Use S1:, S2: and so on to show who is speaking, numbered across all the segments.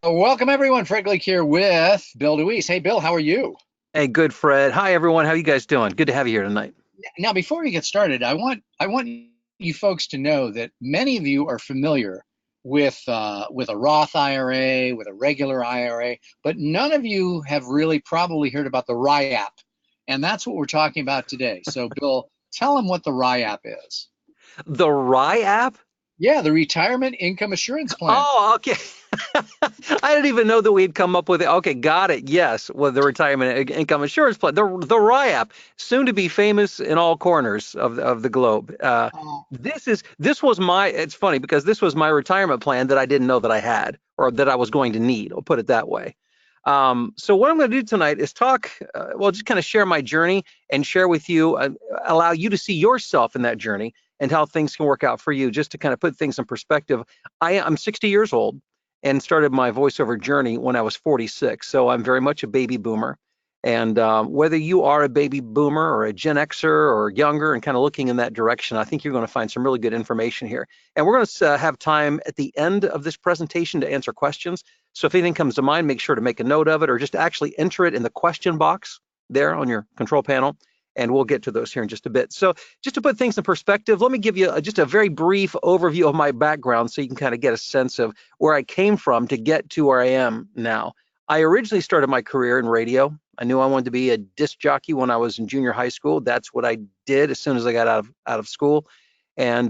S1: Welcome everyone. Fred Glick here with Bill Deweese. Hey Bill, how are you?
S2: Hey, good Fred. Hi everyone. How you guys doing? Good to have you here tonight.
S1: Now, before we get started, I want you folks to know that many of you are familiar with a Roth IRA, with a regular IRA, but none of you have really probably heard about the RIAP, and that's what we're talking about today. So, Bill, tell them what the RIAP is.
S2: The Rye app?
S1: Yeah, the Retirement Income Assurance Plan.
S2: Oh, okay. I didn't even know that we'd come up with it. Okay, got it. Yes, well, the retirement income assurance plan, the Rye app, soon to be famous in all corners of the globe. This was my. It's funny because this was my retirement plan that I didn't know that I had or that I was going to need. I'll put it that way. So what I'm going to do tonight is talk. Well, just kind of share my journey and share with you, allow you to see yourself in that journey and how things can work out for you. Just to kind of put things in perspective, I'm 60 years old and started my voiceover journey when I was 46. So I'm very much a baby boomer. And whether you are a baby boomer or a Gen Xer or younger and kind of looking in that direction, I think you're going to find some really good information here. And we're going to have time at the end of this presentation to answer questions. So if anything comes to mind, make sure to make a note of it or just actually enter it in the question box there on your control panel. And we'll get to those here in just a bit. So just to put things in perspective, let me give you just a very brief overview of my background so you can kind of get a sense of where I came from to get to where I am now. I originally started my career in radio. I knew I wanted to be a disc jockey when I was in junior high school. That's what I did as soon as I got out of school, and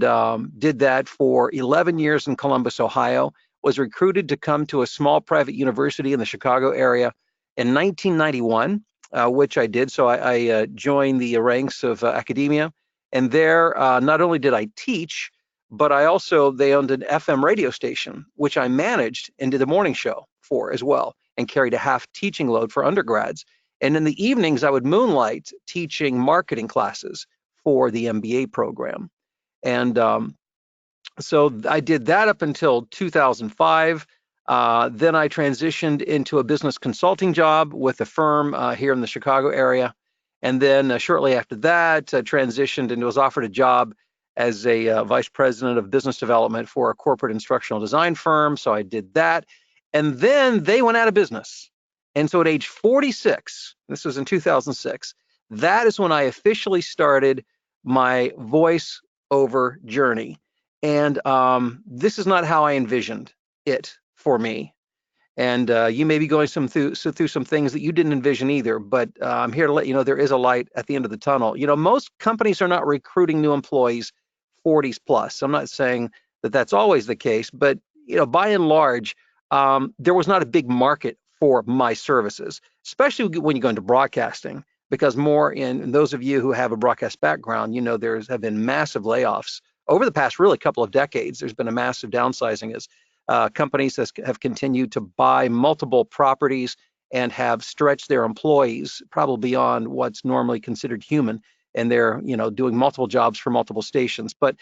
S2: did that for 11 years in Columbus, Ohio. Was recruited to come to a small private university in the Chicago area in 1991, which I did. So I joined the ranks of academia, and there not only did I teach, but they owned an FM radio station, which I managed and did the morning show for as well, and carried a half teaching load for undergrads. And in the evenings, I would moonlight teaching marketing classes for the MBA program. And so I did that up until 2005. Then I transitioned into a business consulting job with a firm here in the Chicago area. And then shortly after that, transitioned and was offered a job as a vice president of business development for a corporate instructional design firm. So I did that. And then they went out of business. And so at age 46, this was in 2006, that is when I officially started my voice over journey. And this is not how I envisioned it for me. And you may be going through some things that you didn't envision either, but I'm here to let you know there is a light at the end of the tunnel. You know, most companies are not recruiting new employees 40s plus. I'm not saying that that's always the case, but you know, by and large, there was not a big market for my services, especially when you go into broadcasting, because more in those of you who have a broadcast background, you know, have been massive layoffs over the past really couple of decades. There's been a massive downsizing as companies have continued to buy multiple properties and have stretched their employees probably beyond what's normally considered human, and they're doing multiple jobs for multiple stations. But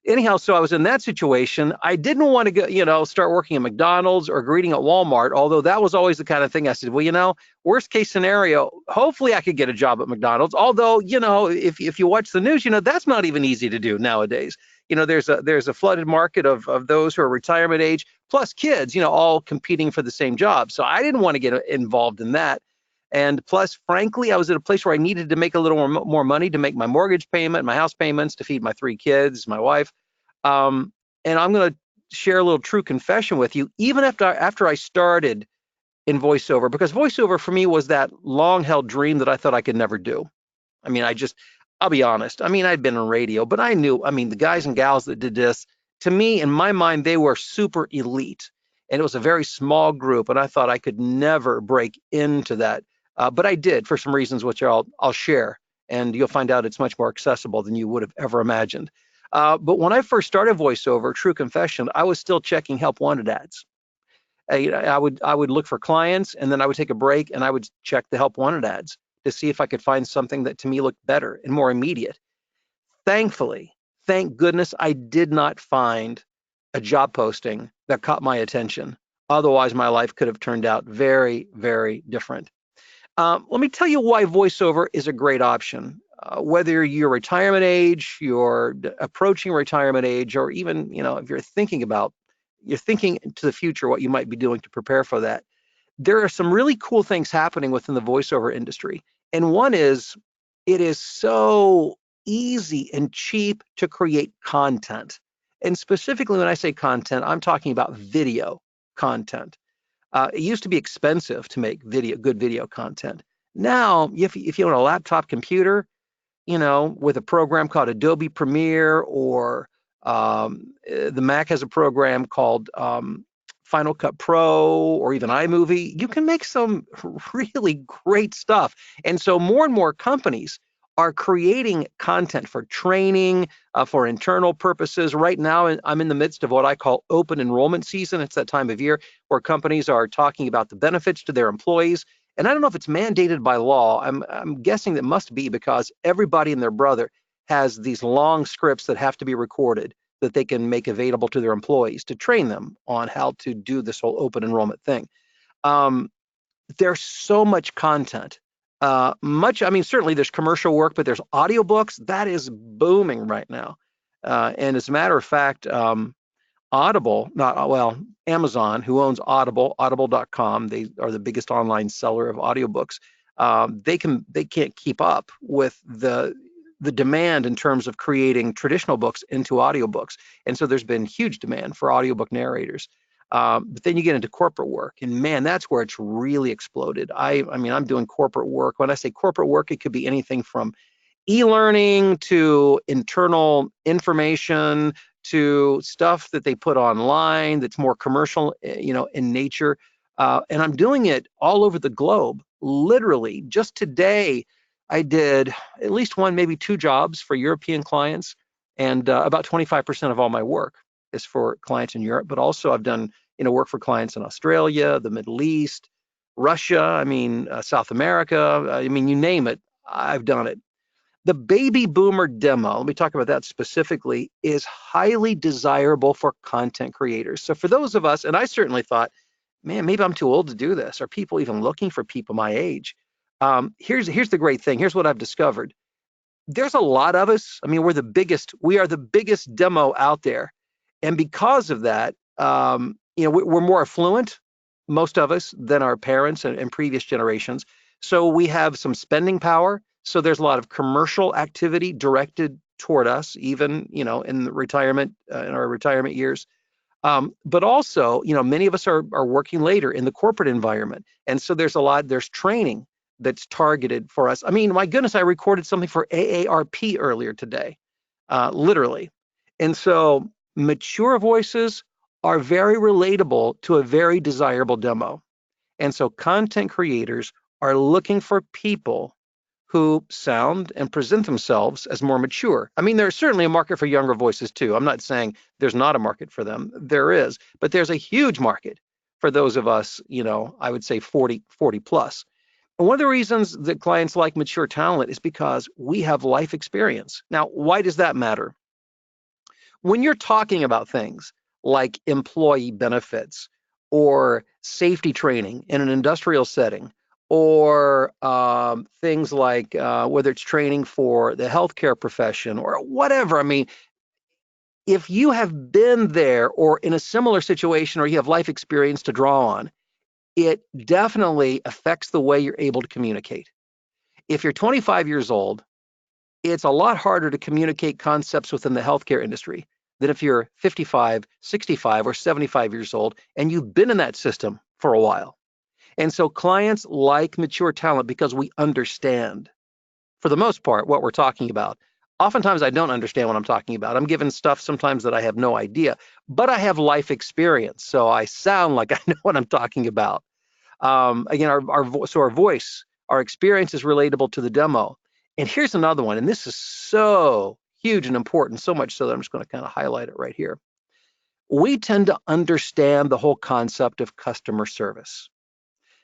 S2: anyhow, so I was in that situation. I didn't want to go, start working at McDonald's or greeting at Walmart, although that was always the kind of thing I said, well, worst case scenario, hopefully I could get a job at McDonald's. Although, if you watch the news, that's not even easy to do nowadays. There's a flooded market of those who are retirement age plus kids, all competing for the same job. So I didn't want to get involved in that. And plus, frankly, I was at a place where I needed to make a little more money to make my mortgage payment, my house payments, to feed my three kids, my wife. And I'm going to share a little true confession with you. Even after I started in voiceover, because voiceover for me was that long-held dream that I thought I could never do. I mean, I'll be honest. I mean, I'd been in radio, but the guys and gals that did this, to me, in my mind, they were super elite. And it was a very small group, and I thought I could never break into that. But I did for some reasons, which I'll share, and you'll find out it's much more accessible than you would have ever imagined. But when I first started voiceover, true confession, I was still checking help wanted ads. I would look for clients, and then I would take a break and I would check the help wanted ads to see if I could find something that to me looked better and more immediate. Thankfully, thank goodness, I did not find a job posting that caught my attention. Otherwise, my life could have turned out very, very different. Let me tell you why voiceover is a great option. Whether you're retirement age, you're approaching retirement age, or even if you're thinking about you're thinking to the future what you might be doing to prepare for that. There are some really cool things happening within the voiceover industry. And one is it is so easy and cheap to create content. And specifically, when I say content, I'm talking about video content. It used to be expensive to make good video content. Now, if you own a laptop computer, with a program called Adobe Premiere, or the Mac has a program called Final Cut Pro, or even iMovie, you can make some really great stuff. And so more and more companies are creating content for training, for internal purposes. Right now, I'm in the midst of what I call open enrollment season. It's that time of year where companies are talking about the benefits to their employees. And I don't know if it's mandated by law. I'm guessing that must be, because everybody and their brother has these long scripts that have to be recorded that they can make available to their employees to train them on how to do this whole open enrollment thing. There's so much content. Certainly there's commercial work, but there's audiobooks. That is booming right now. And as a matter of fact, Amazon, who owns Audible, audible.com, they are the biggest online seller of audiobooks. They can't keep up with the demand in terms of creating traditional books into audiobooks. And so there's been huge demand for audiobook narrators. But then you get into corporate work, and man, that's where it's really exploded. I'm doing corporate work. When I say corporate work, it could be anything from e-learning to internal information to stuff that they put online that's more commercial, in nature. And I'm doing it all over the globe. Literally, just today, I did at least one, maybe two jobs for European clients, and about 25% of all my work is for clients in Europe. But also, I've done work for clients in Australia, the Middle East, Russia. South America. You name it, I've done it. The baby boomer demo, let me talk about that specifically, is highly desirable for content creators. So for those of us, and I certainly thought, man, maybe I'm too old to do this. Are people even looking for people my age? Here's the great thing. Here's what I've discovered. There's a lot of us. We are the biggest demo out there. And because of that, we're more affluent, most of us, than our parents and previous generations. So we have some spending power. So there's a lot of commercial activity directed toward us, even, in the retirement, in our retirement years. But also, many of us are working later in the corporate environment. And so there's training that's targeted for us. My goodness, I recorded something for AARP earlier today, literally. And so mature voices are very relatable to a very desirable demo. And so content creators are looking for people who sound and present themselves as more mature. There's certainly a market for younger voices too. I'm not saying there's not a market for them. There is, but there's a huge market for those of us, I would say 40 plus. And one of the reasons that clients like mature talent is because we have life experience. Now, why does that matter? When you're talking about things like employee benefits or safety training in an industrial setting, or things like whether it's training for the healthcare profession or whatever. If you have been there or in a similar situation, or you have life experience to draw on, it definitely affects the way you're able to communicate. If you're 25 years old, it's a lot harder to communicate concepts within the healthcare industry than if you're 55, 65, or 75 years old and you've been in that system for a while. And so clients like mature talent because we understand, for the most part, what we're talking about. Oftentimes, I don't understand what I'm talking about. I'm given stuff sometimes that I have no idea, but I have life experience, so I sound like I know what I'm talking about. Again, our voice, our experience is relatable to the demo. And here's another one, and this is so huge and important, so much so that I'm just going to kind of highlight it right here. We tend to understand the whole concept of customer service.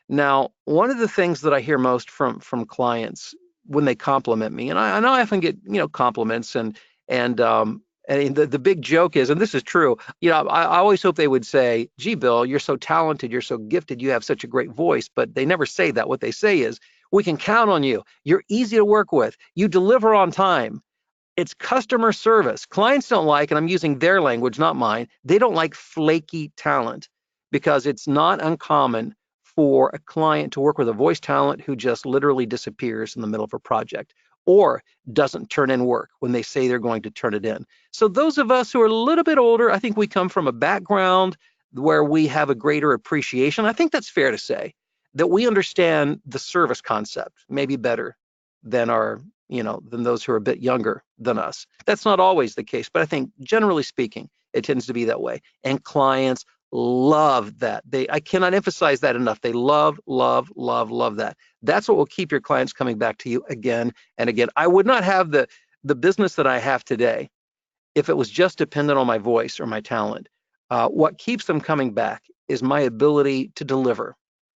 S2: Now, one of the things that I hear most from clients when they compliment me, and I often get compliments, and the big joke is, and this is true, I always hope they would say, "Gee, Bill, you're so talented, you're so gifted, you have such a great voice," but they never say that. What they say is, "We can count on you. You're easy to work with. You deliver on time." It's customer service. Clients don't like, and I'm using their language, not mine, they don't like flaky talent because it's not uncommon for a client to work with a voice talent who just literally disappears in the middle of a project or doesn't turn in work when they say they're going to turn it in. So those of us who are a little bit older, I think we come from a background where we have a greater appreciation. I think that's fair to say that we understand the service concept maybe better than our than those who are a bit younger than us. That's not always the case, but I think generally speaking, it tends to be that way. And clients love that. I cannot emphasize that enough. They love, love, love, love that. That's what will keep your clients coming back to you again and again. I would not have the business that I have today if it was just dependent on my voice or my talent. What keeps them coming back is my ability to deliver.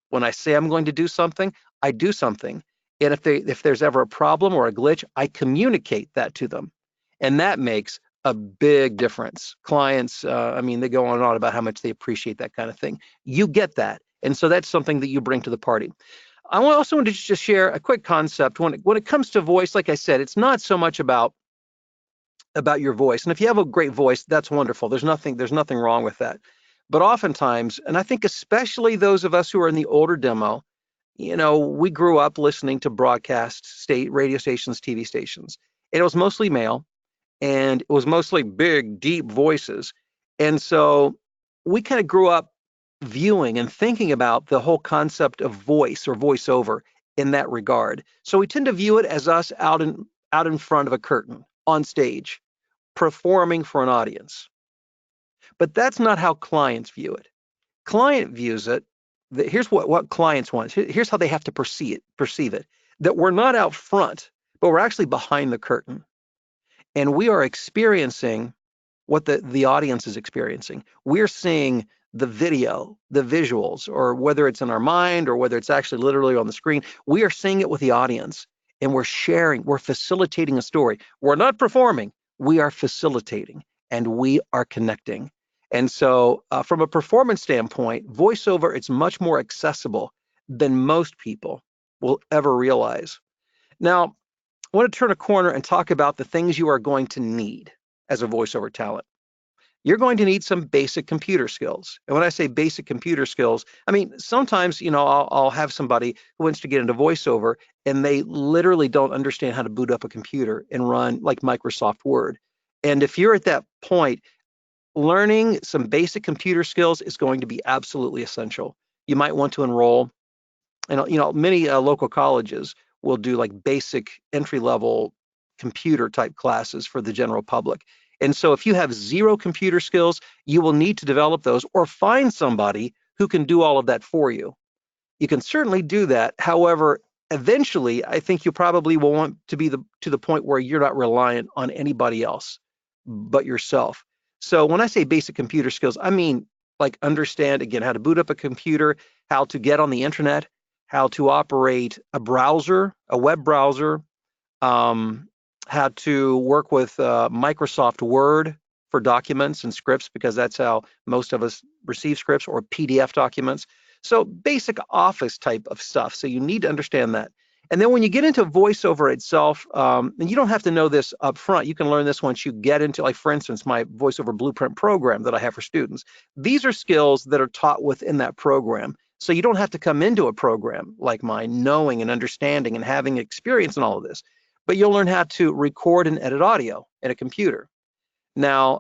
S2: When I say I'm going to do something, I do something. And if there's ever a problem or a glitch, I communicate that to them. And that makes a big difference. Clients, they go on and on about how much they appreciate that kind of thing. You get that. And so that's something that you bring to the party. I also want to just share a quick concept. When it comes to voice, like I said, it's not so much about your voice. And if you have a great voice, that's wonderful. There's nothing wrong with that. But oftentimes, and I think especially those of us who are in the older demo, we grew up listening to radio stations, TV stations. And it was mostly male, and it was mostly big, deep voices. And so we kind of grew up viewing and thinking about the whole concept of voice or voiceover in that regard. So we tend to view it as us out in front of a curtain on stage, performing for an audience. But that's not how clients view it. Client views it. Here's what clients want. Here's how they have to perceive it. That we're not out front, but we're actually behind the curtain. And we are experiencing what the audience is experiencing. We're seeing the video, the visuals, or whether it's in our mind or whether it's actually literally on the screen, we are seeing it with the audience and we're facilitating a story. We're not performing, we are facilitating and we are connecting. And so from a performance standpoint, voiceover, it's much more accessible than most people will ever realize. Now, I want to turn a corner and talk about the things you are going to need as a voiceover talent. You're going to need some basic computer skills. And when I say basic computer skills, I mean, sometimes, I'll have somebody who wants to get into voiceover and they literally don't understand how to boot up a computer and run like Microsoft Word. And if you're at that point, learning some basic computer skills is going to be absolutely essential. You might want to enroll, and many local colleges will do like basic entry-level computer type classes for the general public. And so if you have zero computer skills, you will need to develop those or find somebody who can do all of that for you. You can certainly do that. However, eventually, I think you probably will want to be to the point where you're not reliant on anybody else but yourself. So when I say basic computer skills, I mean like understand, again, how to boot up a computer, how to get on the internet, how to operate a browser, a web browser, how to work with Microsoft Word for documents and scripts, because that's how most of us receive scripts, or PDF documents. So basic office type of stuff. So you need to understand that. And then when you get into voiceover itself, and you don't have to know this up front, you can learn this once you get into, like, for instance, my voiceover blueprint program that I have for students. These are skills that are taught within that program. So you don't have to come into a program like mine knowing and understanding and having experience in all of this, but you'll learn how to record and edit audio in a computer. Now,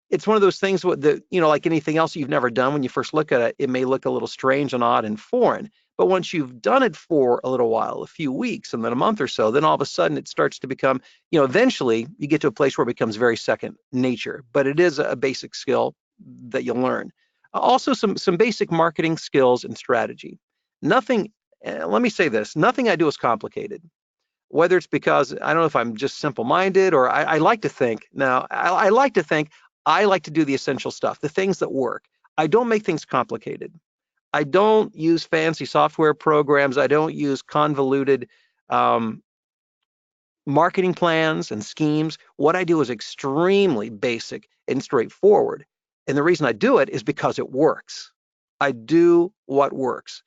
S2: it's one of those things that, like anything else you've never done, when you first look at it, it may look a little strange and odd and foreign. But once you've done it for a little while, a few weeks and then a month or so, then all of a sudden it starts to become, eventually you get to a place where it becomes very second nature. But it is a basic skill that you'll learn. Also, some basic marketing skills and strategy. Nothing, let me say this, nothing I do is complicated. Whether it's because, I don't know if I'm just simple-minded, or I like to think, I like to do the essential stuff, the things that work. I don't make things complicated. I don't use fancy software programs. I don't use convoluted marketing plans and schemes. What I do is extremely basic and straightforward. And the reason I do it is because it works. I do what works.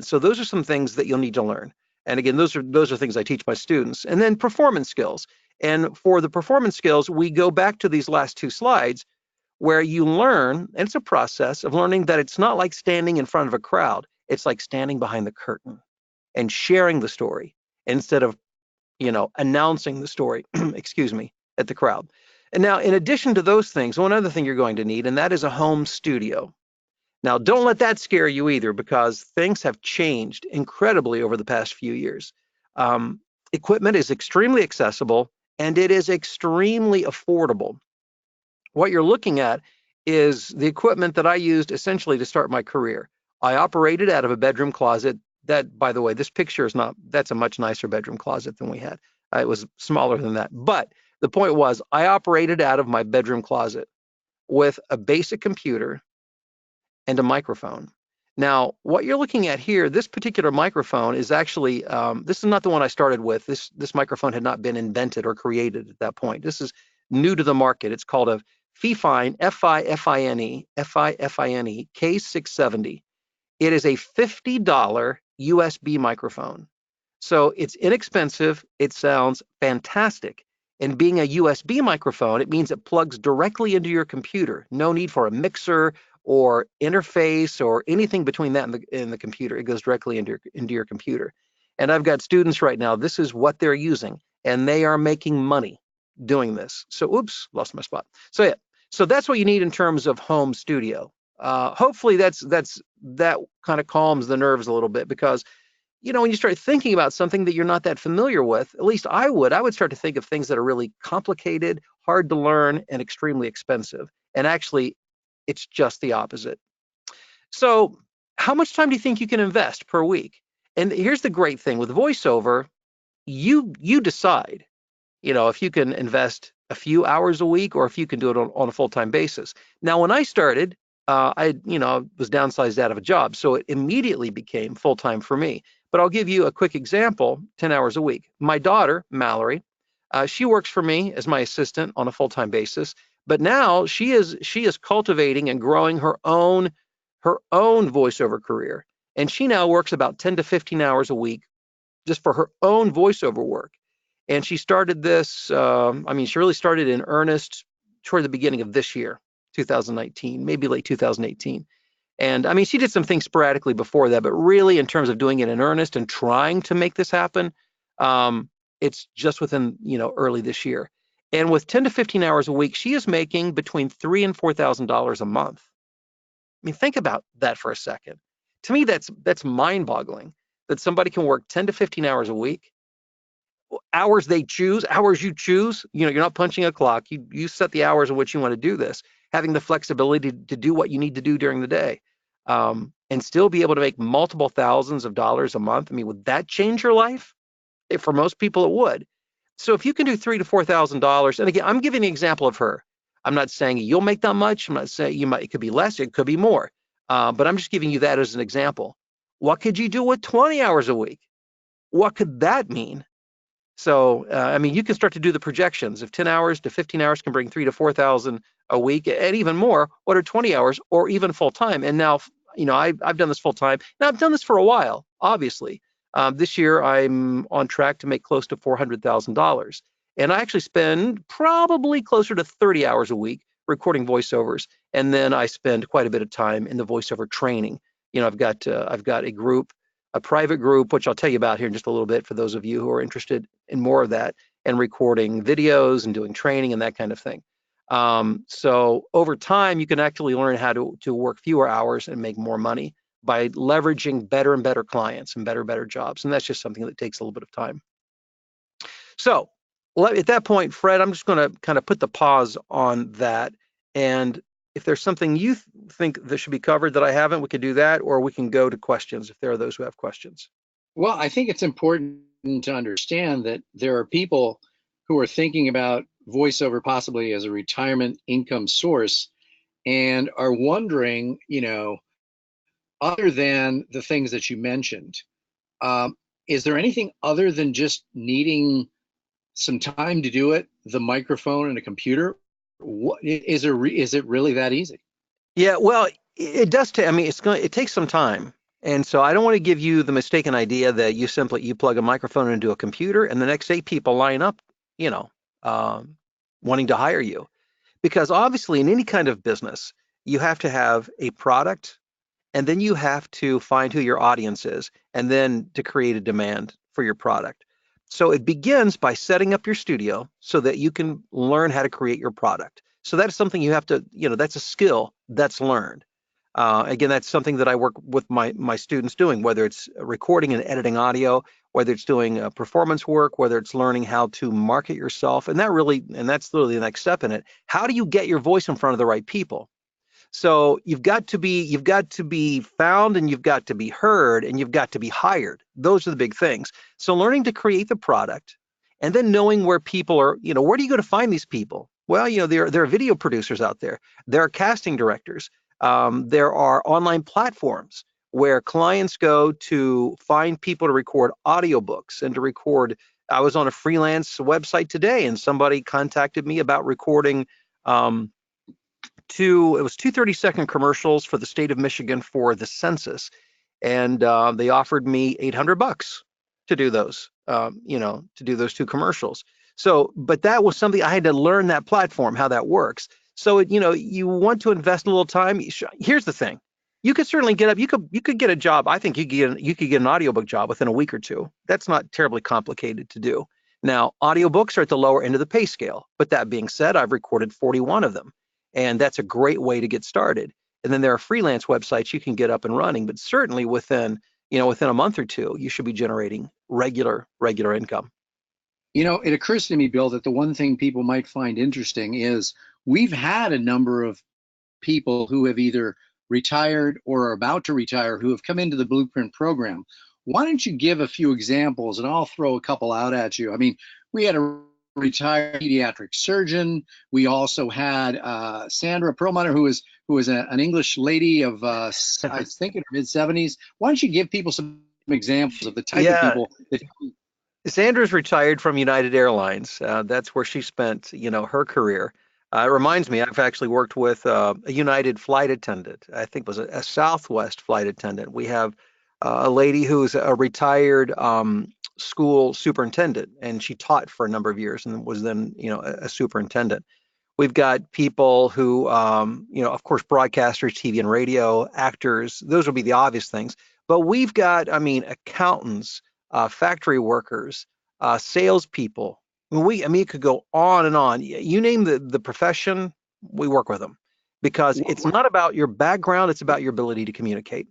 S2: So those are some things that you'll need to learn. And again, those are things I teach my students. And then performance skills. And for the performance skills, we go back to these last two slides where you learn, and it's a process of learning that it's not like standing in front of a crowd. It's like standing behind the curtain and sharing the story instead of, announcing the story, excuse me, at the crowd. And now, in addition to those things, one other thing you're going to need, and that is a home studio. Now, don't let that scare you either, because things have changed incredibly over the past few years. Equipment is extremely accessible and it is extremely affordable. What you're looking at is the equipment that I used essentially to start my career. I operated out of a bedroom closet. That, by the way, this picture is not, that's a much nicer bedroom closet than we had. It was smaller than that. But the point was, I operated out of my bedroom closet with a basic computer and a microphone. Now, what you're looking at here, this particular microphone is actually, this is not the one I started with. This microphone had not been invented or created at that point. This is new to the market. It's called a Fifine, F-I-F-I-N-E, F-I-F-I-N-E, K670. It is a $50 USB microphone. So it's inexpensive. It sounds fantastic. And being a USB microphone, it means it plugs directly into your computer. No need for a mixer or interface or anything between that and the computer. It goes directly into your computer. And I've got students right now, this is what they're using, and they are making money doing this. So, oops, lost my spot. So yeah, so that's what you need in terms of home studio. Hopefully that kind of calms the nerves a little bit, because when you start thinking about something that you're not that familiar with, at least I would start to think of things that are really complicated, hard to learn, and extremely expensive. And actually, it's just the opposite. So how much time do you think you can invest per week? And here's the great thing with voiceover, you decide, if you can invest a few hours a week or if you can do it on a full-time basis. Now, when I started, I was downsized out of a job, so it immediately became full-time for me. But I'll give you a quick example, 10 hours a week. My daughter, Mallory, she works for me as my assistant on a full-time basis, but now she is cultivating and growing her own voiceover career. And she now works about 10 to 15 hours a week just for her own voiceover work. And she started this, she really started in earnest toward the beginning of this year, 2019, maybe late 2018. And she did some things sporadically before that, but really in terms of doing it in earnest and trying to make this happen, it's just within, early this year. And with 10 to 15 hours a week, she is making between $3,000 and $4,000 a month. Think about that for a second. To me, that's mind-boggling that somebody can work 10 to 15 hours a week, hours they choose, hours you choose. You're not punching a clock. You set the hours in which you want to do this, having the flexibility to do what you need to do during the day, and still be able to make multiple thousands of dollars a month. Would that change your life? For most people, it would. So if you can do $3,000 to $4,000, and again, I'm giving an example of her. I'm not saying you'll make that much. I'm not saying it could be less, it could be more. But I'm just giving you that as an example. What could you do with 20 hours a week? What could that mean? So, you can start to do the projections. If 10 hours to 15 hours can bring 3,000 to 4,000 a week, and even more, what are 20 hours or even full time? And now, I've done this full time. Now, I've done this for a while, obviously. This year, I'm on track to make close to $400,000. And I actually spend probably closer to 30 hours a week recording voiceovers. And then I spend quite a bit of time in the voiceover training. I've got a group, a private group, which I'll tell you about here in just a little bit for those of you who are interested in more of that, and recording videos and doing training and that kind of thing. So over time, you can actually learn how to work fewer hours and make more money by leveraging better and better clients and better jobs. And that's just something that takes a little bit of time. So at that point, Fred, I'm just going to kind of put the pause on that. And if there's something you think that should be covered that I haven't, we could do that, or we can go to questions if there are those who have questions.
S1: Well, I think it's important to understand that there are people who are thinking about voiceover possibly as a retirement income source and are wondering, other than the things that you mentioned, is there anything other than just needing some time to do it, the microphone and a computer? What is it really that easy?
S2: Yeah, well, it does take, it takes some time. And so I don't want to give you the mistaken idea that you plug a microphone into a computer and the next 8 people line up, um, wanting to hire you. Because obviously, in any kind of business, you have to have a product, and then you have to find who your audience is, and then to create a demand for your product. So it begins by setting up your studio so that you can learn how to create your product. So that's something you have to, that's a skill that's learned. Again, that's something that I work with my students doing, whether it's recording and editing audio, whether it's doing performance work, whether it's learning how to market yourself, and that's literally the next step in it. How do you get your voice in front of the right people? So you've got to be found, and you've got to be heard, and you've got to be hired. Those are the big things. So learning to create the product, and then knowing where people are, where do you go to find these people? Well, there are video producers out there. There are casting directors. There are online platforms where clients go to find people to record audiobooks and to record. I was on a freelance website today, and somebody contacted me about recording um, it was two 30-second commercials for the state of Michigan for the census, and they offered me $800 to do those, to do those two commercials. So, but that was something I had to learn, that platform, how that works. So, you want to invest a little time. Here's the thing: you could certainly get up. You could get a job. I think you could get an audiobook job within a week or two. That's not terribly complicated to do. Now, audiobooks are at the lower end of the pay scale. But that being said, I've recorded 41 of them. And that's a great way to get started. And then there are freelance websites you can get up and running, but certainly within a month or two, you should be generating regular income.
S1: It occurs to me, Bill, that the one thing people might find interesting is we've had a number of people who have either retired or are about to retire who have come into the Blueprint program. Why don't you give a few examples, and I'll throw a couple out at you. I mean, we had a retired pediatric surgeon. We also had Sandra Perlmutter, who was an English lady of I think in her mid-70s. Why don't you give people some examples of the type of
S2: Yeah,
S1: people that?
S2: Sandra's retired from United Airlines. That's where she spent, her career. It reminds me, I've actually worked with a United flight attendant. I think it was a Southwest flight attendant. We have a lady who's a retired school superintendent, and she taught for a number of years and was then, a superintendent. We've got people who, of course, broadcasters, TV and radio, actors. Those would be the obvious things. But we've got, I mean, accountants, factory workers, salespeople. It could go on and on. You name the profession, we work with them, because it's not about your background; it's about your ability to communicate.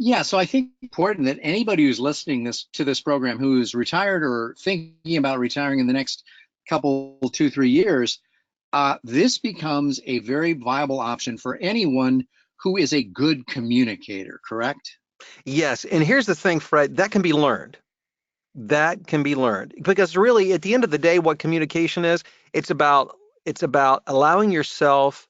S1: Yeah, so I think it's important that anybody who's listening to this program who is retired or thinking about retiring in the next couple, 2, 3 years, this becomes a very viable option for anyone who is a good communicator, correct?
S2: Yes, and here's the thing, Fred, that can be learned. That can be learned, because really, at the end of the day, what communication is, it's about allowing yourself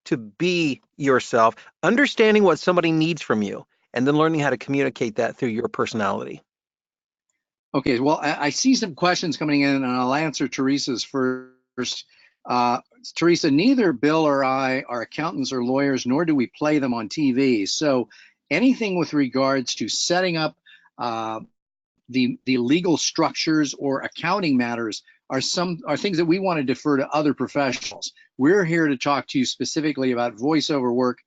S2: to be yourself, understanding what somebody needs from you, and then learning how to communicate that through your personality.
S1: Okay, well, I see some questions coming in, and I'll answer Teresa's first. Teresa, neither Bill or I are accountants or lawyers, nor do we play them on TV. So anything with regards to setting up the legal structures or accounting matters are things that we want to defer to other professionals. We're here to talk to you specifically about voiceover work,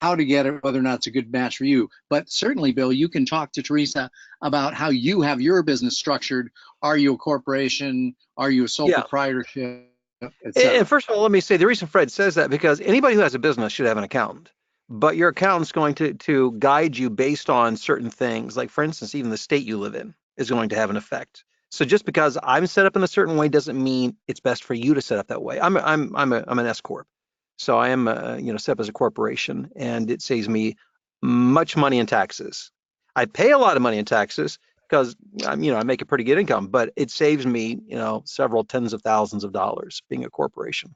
S1: how to get it, whether or not it's a good match for you. But certainly, Bill, you can talk to Teresa about how you have your business structured. Are you a corporation? Are you a sole
S2: Yeah.
S1: proprietorship,
S2: And first of all, let me say the reason Fred says that, because anybody who has a business should have an accountant. But your accountant's going to guide you based on certain things. Like, for instance, even the state you live in is going to have an effect. So just because I'm set up in a certain way doesn't mean it's best for you to set up that way. I'm an S corp, so I am set up as a corporation, and it saves me much money in taxes. I pay a lot of money in taxes because I make a pretty good income, but it saves me several tens of thousands of dollars being a corporation.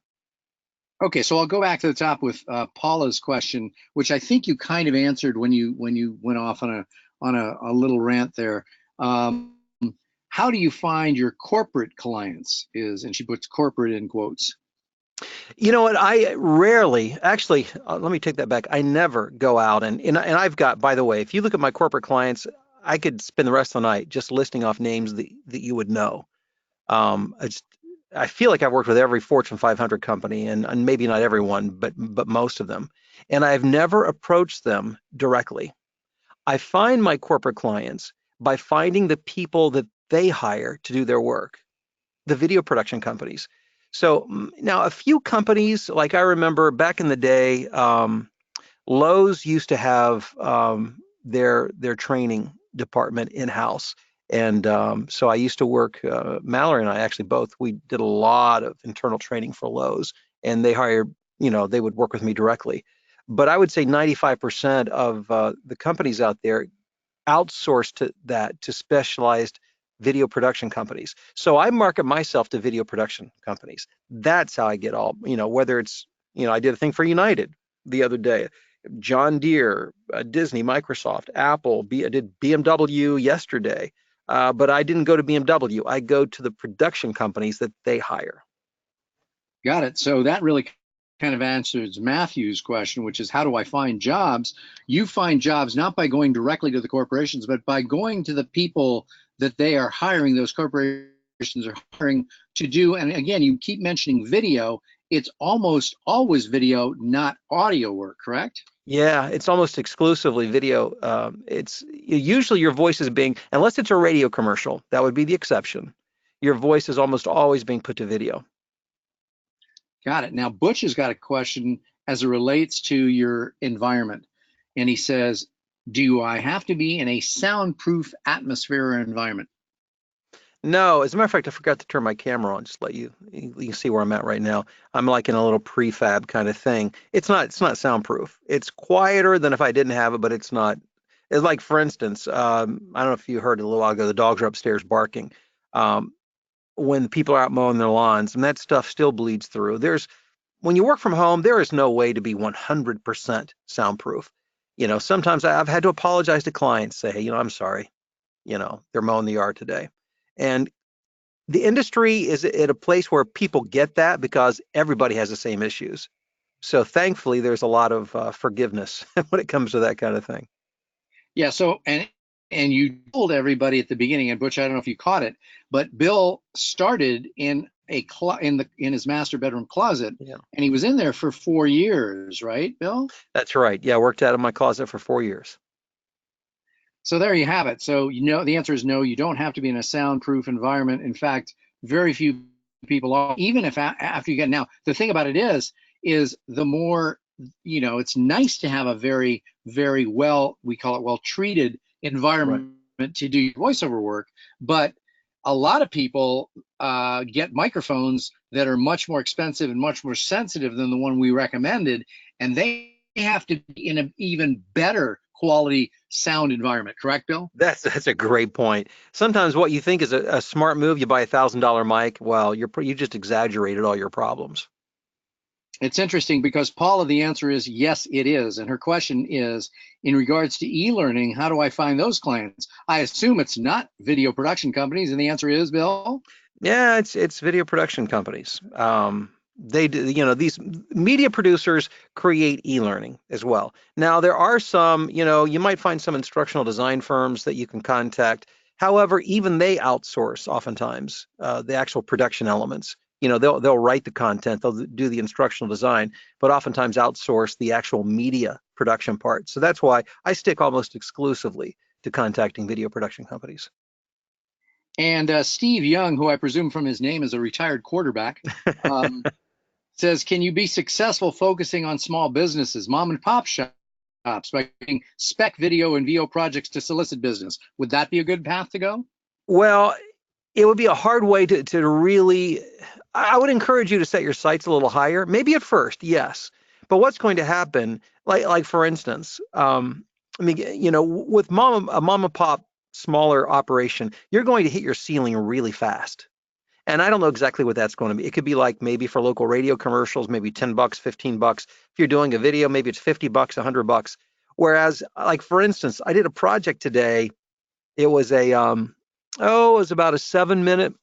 S1: Okay, so I'll go back to the top with Paula's question, which I think you kind of answered when you went off on a little rant there. How do you find your corporate clients? And she puts corporate in quotes.
S2: You know what? I rarely, actually, let me take that back. I never go out and I've got, by the way, if you look at my corporate clients, I could spend the rest of the night just listing off names that you would know. It's, I feel like I've worked with every Fortune 500 company, and maybe not everyone, but most of them. And I've never approached them directly. I find my corporate clients by finding the people that they hire to do their work, the video production companies. So now a few companies, like I remember back in the day, Lowe's used to have their training department in-house. And so I used to work, Mallory and I actually both, we did a lot of internal training for Lowe's, and they hired, they would work with me directly. But I would say 95% of the companies out there outsource to that to specialized video production companies. So I market myself to video production companies. That's how I get all, whether it's, I did a thing for United the other day, John Deere, Disney, Microsoft, Apple, I did BMW yesterday. But I didn't go to BMW. I go to the production companies that they hire.
S1: Got it. So that really kind of answers Matthew's question, which is how do I find jobs? You find jobs not by going directly to the corporations, but by going to the people that they are hiring, those corporations are hiring to do. And again, you keep mentioning video. It's almost always video, not audio work, correct?
S2: Yeah, it's almost exclusively video. It's usually your voice is being, unless it's a radio commercial, that would be the exception. Your voice is almost always being put to video.
S1: Got it. Now, Butch has got a question as it relates to your environment. And he says, do I have to be in a soundproof atmosphere or environment?
S2: No, as a matter of fact, I forgot to turn my camera on. Just let you can see where I'm at right now. I'm like in a little prefab kind of thing. It's not soundproof. It's quieter than if I didn't have it, but it's not. It's like, for instance, I don't know if you heard a little while ago, the dogs are upstairs barking. Um, when people are out mowing their lawns, and that stuff still bleeds through. When you work from home, there is no way to be 100% soundproof. Sometimes I've had to apologize to clients, say, hey, I'm sorry, they're mowing the yard today. And the industry is at a place where people get that because everybody has the same issues. So thankfully, there's a lot of forgiveness when it comes to that kind of thing.
S1: Yeah. So, and you told everybody at the beginning, and Butch, I don't know if you caught it, but Bill started in in his master bedroom closet,
S2: Yeah,
S1: and he was in there for 4 years, right, Bill?
S2: that's right. Yeah, I worked out of my closet for 4 years.
S1: So there you have it. So the answer is no. You don't have to be in a soundproof environment. In fact, very few people are. Even if after you get now, the thing about it is the more it's nice to have a very very well, we call it well treated
S2: Right.
S1: environment to do voiceover work, but a lot of people get microphones that are much more expensive and much more sensitive than the one we recommended, and they have to be in an even better quality sound environment. Correct, Bill?
S2: That's a great point. Sometimes what you think is a smart move, you buy $1,000 mic. Well, you just exaggerated all your problems.
S1: It's interesting because Paula, the answer is yes, it is. And her question is in regards to e-learning, how do I find those clients? I assume it's not video production companies. And the answer is, Bill?
S2: Yeah, it's video production companies. They do, these media producers create e-learning as well. Now there are some, you might find some instructional design firms that you can contact. However, even they outsource oftentimes the actual production elements. They'll write the content, they'll do the instructional design, but oftentimes outsource the actual media production part. So that's why I stick almost exclusively to contacting video production companies.
S1: And Steve Young, who I presume from his name is a retired quarterback, um, says, can you be successful focusing on small businesses, mom and pop shops, by getting spec video and VO projects to solicit business? Would that be a good path to go?
S2: Well, it would be a hard way to really, I would encourage you to set your sights a little higher, maybe at first, yes. But what's going to happen, like for instance, I mean, with a mom and pop smaller operation, you're going to hit your ceiling really fast. And I don't know exactly what that's going to be. It could be like maybe for local radio commercials, maybe $10, $15. If you're doing a video, maybe it's $50, $100. Whereas, like for instance, I did a project today. It was it was about a 7 minute.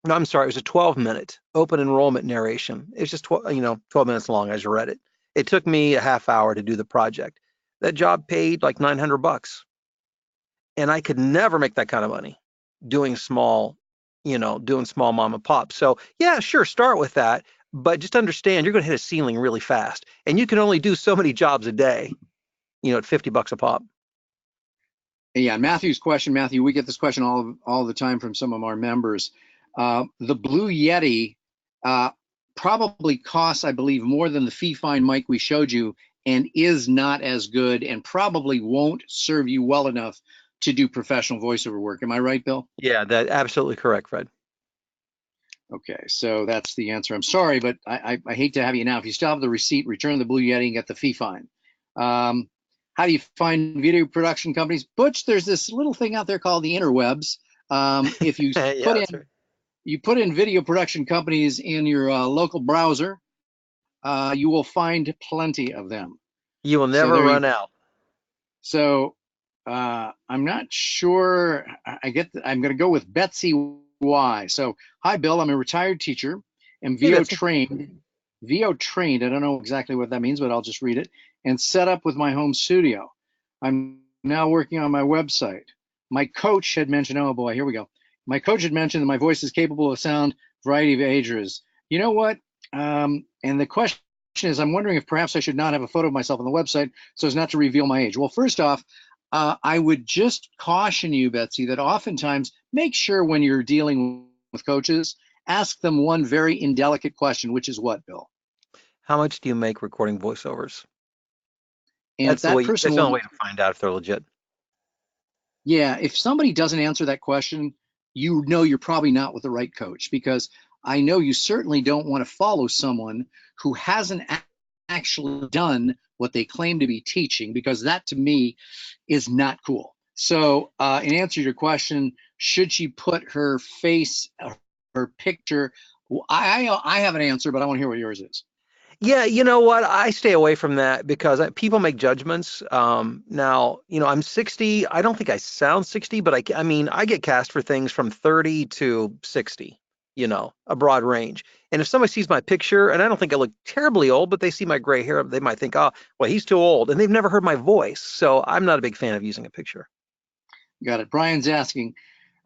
S2: No, I'm sorry, it was a 12-minute open enrollment narration. It's just 12 minutes long as I read it. It took me a half hour to do the project. That job paid like $900, and I could never make that kind of money doing small, doing small mom and pop. So yeah, sure, start with that, but just understand you're going to hit a ceiling really fast, and you can only do so many jobs a day, at $50 a pop.
S1: Yeah, Matthew's question, Matthew, we get this question all the time from some of our members. The Blue Yeti uh, probably costs, I believe, more than the Fifine mic we showed you, and is not as good, and probably won't serve you well enough to do professional voiceover work. Am I right, Bill?
S2: Yeah, that's absolutely correct, Fred.
S1: Okay, so that's the answer. I'm sorry, but I hate to have you now. If you still have the receipt, return the Blue Yeti and get the Fifine. How do you find video production companies? Butch, there's this little thing out there called the interwebs. If you
S2: Yeah,
S1: put
S2: that's
S1: in
S2: right.
S1: you put in video production companies in your local browser, you will find plenty of them.
S2: You will
S1: So
S2: never
S1: there you.
S2: run out.
S1: So I'm not sure. I'm going to go with Betsy Y. So hi, Bill. I'm a retired teacher and
S2: Hey, Betsy.
S1: VO trained. I don't know exactly what that means, but I'll just read it. And set up with my home studio. I'm now working on my website. My coach had mentioned, oh boy, here we go. My coach had mentioned that my voice is capable of sound variety of ages. You know what? And the question is, I'm wondering if perhaps I should not have a photo of myself on the website so as not to reveal my age. Well, first off, I would just caution you, Betsy, that oftentimes make sure when you're dealing with coaches, ask them one very indelicate question, which is what, Bill?
S2: How much do you make recording voiceovers?
S1: And if that person
S2: That's the only
S1: will,
S2: way to find out if they're legit.
S1: yeah, if somebody doesn't answer that question, you know you're probably not with the right coach, because I know you certainly don't want to follow someone who hasn't actually done what they claim to be teaching, because that to me is not cool. So, in answer to your question, should she put her face, her picture? I have an answer, but I want to hear what yours is.
S2: Yeah, you know what? I stay away from that because people make judgments. Now, I'm 60. I don't think I sound 60, but I mean, I get cast for things from 30 to 60, a broad range. And if somebody sees my picture, and I don't think I look terribly old, but they see my gray hair, they might think, oh, well, he's too old. And they've never heard my voice. So I'm not a big fan of using a picture.
S1: Got it. Brian's asking,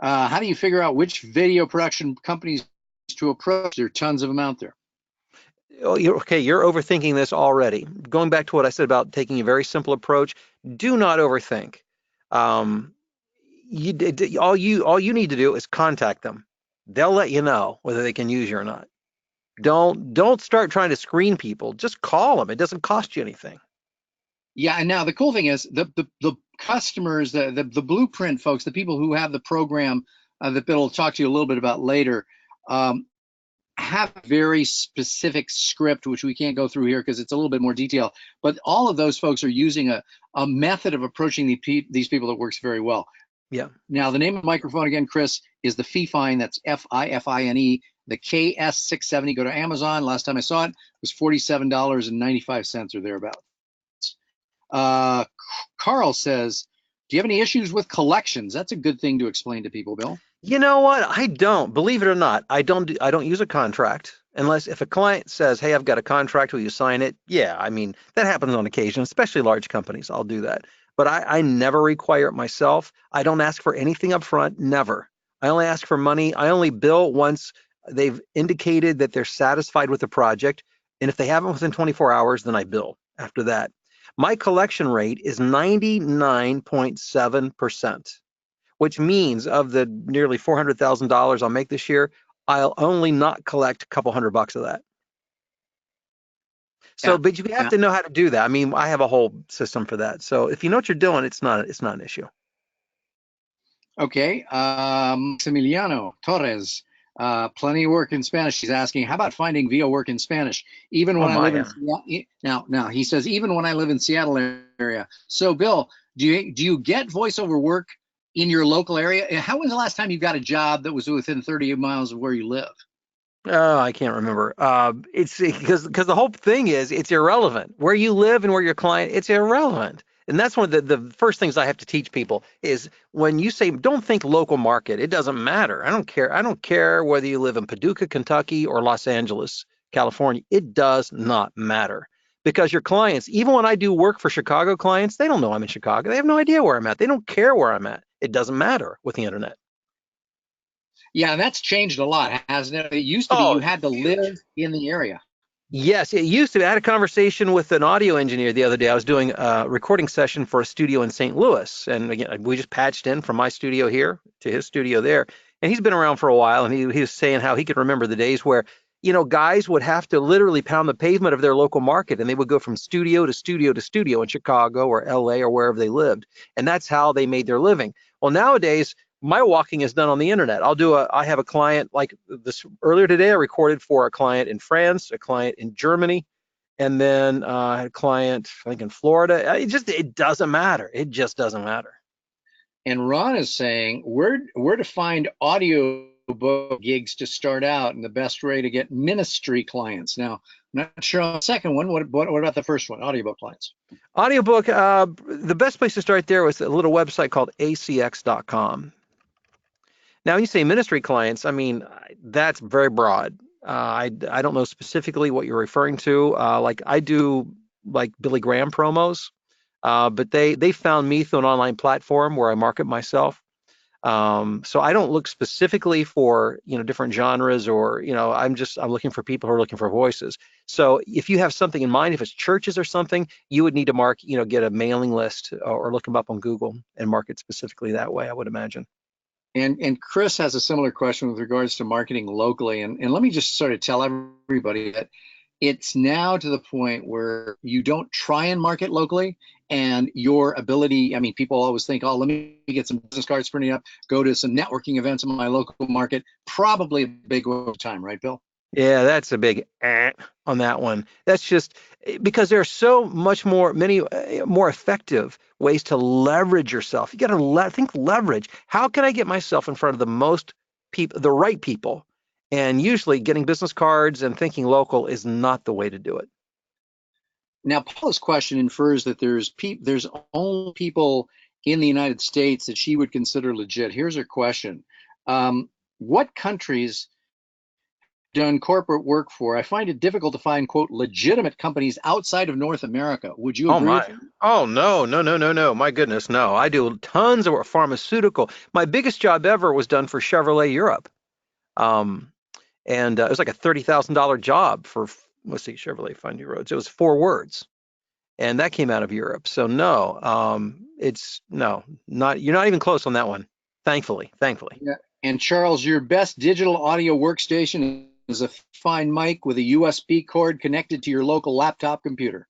S1: how do you figure out which video production companies to approach? There are tons of them out there.
S2: Oh, you're overthinking this already. Going back to what I said about taking a very simple approach, do not overthink. Um, all you need to do is contact them. They'll let you know whether they can use you or not. Don't start trying to screen people. Just call them. It doesn't cost you anything.
S1: Yeah, and now the cool thing is the customers, the blueprint folks, the people who have the program that Bill will talk to you a little bit about later, um, have a very specific script, which we can't go through here because it's a little bit more detail. But all of those folks are using a method of approaching these people that works very well.
S2: Yeah.
S1: Now, the name of the microphone again, Chris, is the Fifine. That's Fifine. The KS670. Go to Amazon. Last time I saw it was $47.95 or thereabouts. Carl says, do you have any issues with collections? That's a good thing to explain to people, Bill.
S2: You know what? I don't. Believe it or not, I don't use a contract unless if a client says, "Hey, I've got a contract, will you sign it?" Yeah, I mean, that happens on occasion, especially large companies. I'll do that. But I never require it myself. I don't ask for anything up front, never. I only ask for money. I only bill once they've indicated that they're satisfied with the project. And if they haven't within 24 hours, then I bill after that. My collection rate is 99.7%, which means of the nearly $400,000 I'll make this year, I'll only not collect a couple $100 of that. So,
S1: Yeah.
S2: but you have
S1: Yeah.
S2: to know how to do that. I mean, I have a whole system for that. So if you know what you're doing, it's not an issue.
S1: Okay. Emiliano Torres, plenty of work in Spanish. She's asking, how about finding VO work in Spanish? Even
S2: Oh
S1: when I
S2: my,
S1: live in
S2: yeah.
S1: now he says, even when I live in Seattle area. So, Bill, do you get voiceover work in your local area? How was the last time you got a job that was within 30 miles of where you live?
S2: Oh, I can't remember. It's because the whole thing is it's irrelevant. Where you live and where your client, it's irrelevant. And that's one of the first things I have to teach people is when you say don't think local market, it doesn't matter. I don't care. I don't care whether you live in Paducah, Kentucky or Los Angeles, California. It does not matter because your clients, even when I do work for Chicago clients, they don't know I'm in Chicago. They have no idea where I'm at. They don't care where I'm at. It doesn't matter with the internet.
S1: Yeah, and that's changed a lot, hasn't it? It used to be you
S2: Oh,
S1: had to live
S2: huge.
S1: in the area.
S2: Yes, it used to. I had a conversation with an audio engineer the other day. I was doing a recording session for a studio in St. Louis, and again, we just patched in from my studio here to his studio there. And he's been around for a while, and he was saying how he could remember the days where, guys would have to literally pound the pavement of their local market, and they would go from studio to studio to studio in Chicago or LA or wherever they lived, and that's how they made their living. Well, nowadays, my walking is done on the internet. I have a client like this earlier today. I recorded for a client in France, a client in Germany, and then I had a client, I think, in Florida. It doesn't matter. It just doesn't matter.
S1: And Ron is saying where to find audio book gigs to start out and the best way to get ministry clients. Now, I'm not sure on the second one. What about the first one, audiobook clients?
S2: Audiobook, the best place to start there was a little website called acx.com. Now, when you say ministry clients, I mean, that's very broad. I don't know specifically what you're referring to. Like I do like Billy Graham promos, but they found me through an online platform where I market myself. So I don't look specifically for, different genres or, I'm looking for people who are looking for voices. So if you have something in mind, if it's churches or something, you would need to get a mailing list or look them up on Google and market specifically that way, I would imagine.
S1: And Chris has a similar question with regards to marketing locally. And let me just sort of tell everybody that it's now to the point where you don't try and market locally, and your ability, I mean, people always think, oh, let me get some business cards printed up, go to some networking events in my local market. Probably a big waste of time, right, Bill?
S2: Yeah, that's a big on that one. That's just because there are so much many more effective ways to leverage yourself. You got to think leverage. How can I get myself in front of the most people, the right people? And usually getting business cards and thinking local is not the way to do it.
S1: Now, Paula's question infers that there's only people in the United States that she would consider legit. Here's her question. What countries done corporate work for? I find it difficult to find, quote, legitimate companies outside of North America. Would you
S2: Oh
S1: agree with
S2: my.
S1: that?
S2: Oh no, no, no, no, no. My goodness, no. I do tons of work, pharmaceutical. My biggest job ever was done for Chevrolet Europe. Um, and it was like a $30,000 job for, let's see, Chevrolet Find New Roads. It was 4 words, and that came out of Europe. So no, it's no, not you're not even close on that one. Thankfully, thankfully.
S1: Yeah. And Charles, your best digital audio workstation is a fine mic with a USB cord connected to your local laptop computer.